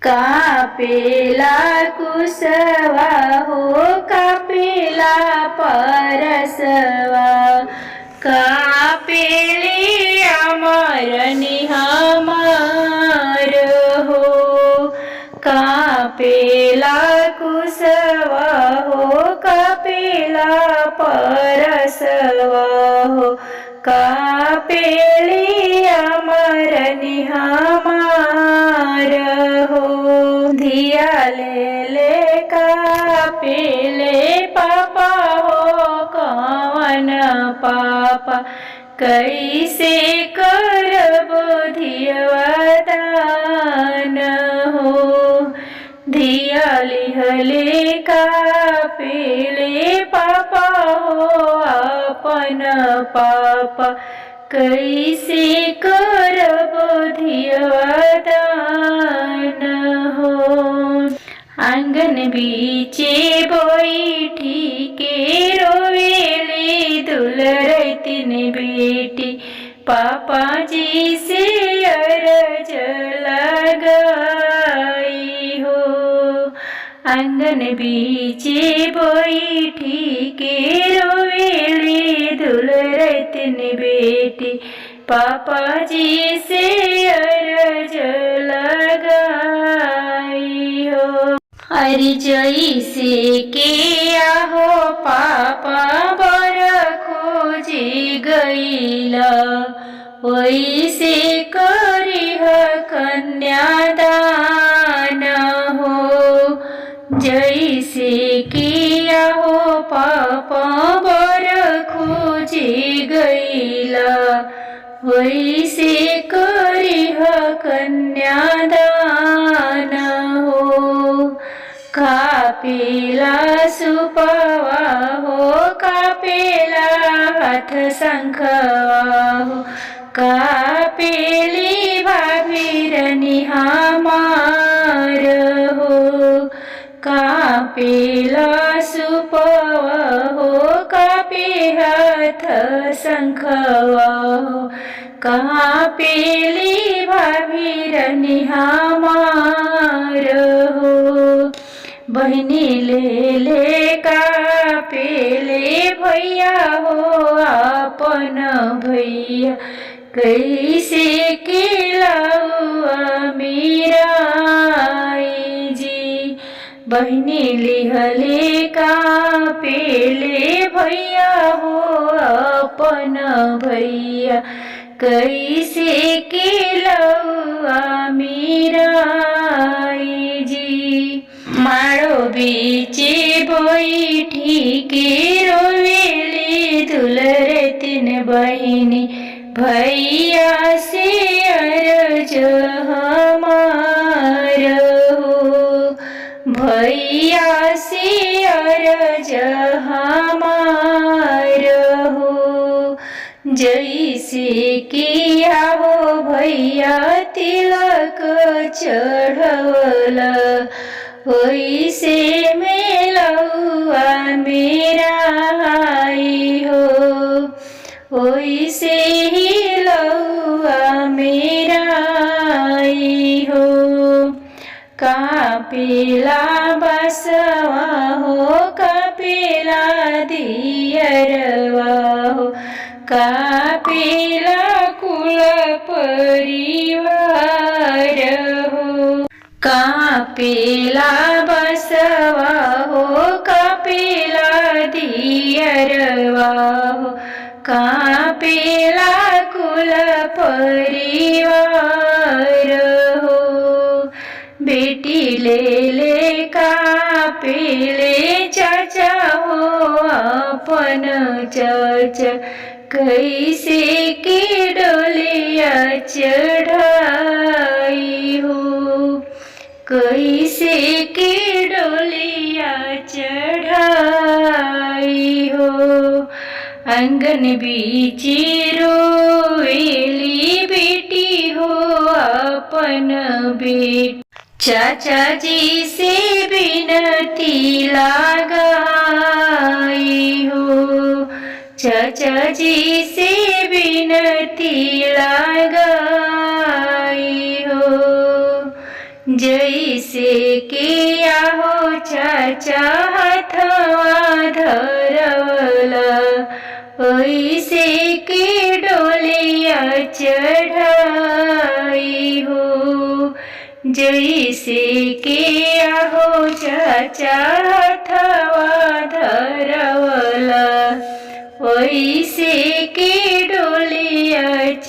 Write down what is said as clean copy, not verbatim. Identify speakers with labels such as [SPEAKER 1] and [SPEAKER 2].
[SPEAKER 1] कापेला कुसवा हो कापेला परसवा, कापेली अमर निहामार हो। कापेला कुसवा हो कापेला परसवा हो, कापेली अमर निहामार हो। धिया ले कापेले पापा हो कवन पापा, कैसे करबो धियवा दान हो। धिया लिहले कापेले पापा हो अपन पापा, कैसे करबो धियवा दान हो। आंगन बीचे बैठी के रोवेले दुलरैतिन बेटी, पापा जी से अरज लगाई हो। आंगन बीचे बैठी के रोवेले दुलरैतिन बेटी, पापा जी से अरज लगाई हो। अरे जैसे के आहो पापा बर खोजी गईला, वैसे करिह कन्यादान हो। जैसे कि आहो पापा बर खोजी गईला, वैसे करिह कन्यादान हो। कापेला सुपवा हो कापेला हाथ शंखवा हो, कापेली भाभीर निहामार हो। कापेला सुपवा हो कापे हाथ शंखवा हो, कापेली भाभीर निहामार हो। बहिनी ले कापेले भैया हो अपन भैया, कैसे केलाउआ मीराई जी। बहिनी लिहले कापेले भैया हो अपन भैया, कैसे केलाउआ मीराई जी। माड़ो बीचे बैठी के रोवेली दुलरैतिन बहिनी, भैया से अरज हमार हो। भैया से अरज हमार हो। जैसे किया हो भैया तिलक चढ़वला, वैसे मेलौआ मेरा आई हो। वैसे ही लौआ मेरा आई हो। कापेला बसवा हो कापेला दियरवा हो, कापेला कुल परिवार हो। कापेला बसवा हो कापेला दियरवा हो, कापेला कुल परिवार हो। बेटी ले कापेले चाचा हो अपन चाचा, कैसे के डोलिया चढ़ाई हो। कैसे के डोलिया चढ़ाई हो। आंगन बीचे रोवेली बेटी हो अपन बेटी, चाचा जी से बिनती लगाई हो। चाचा जी से बिनती लगाई हो। जैसे के आहो चाचा हथवा धरवला ऐसे के डोलिया चढ़ाई हो। जैसे के आहो चाचा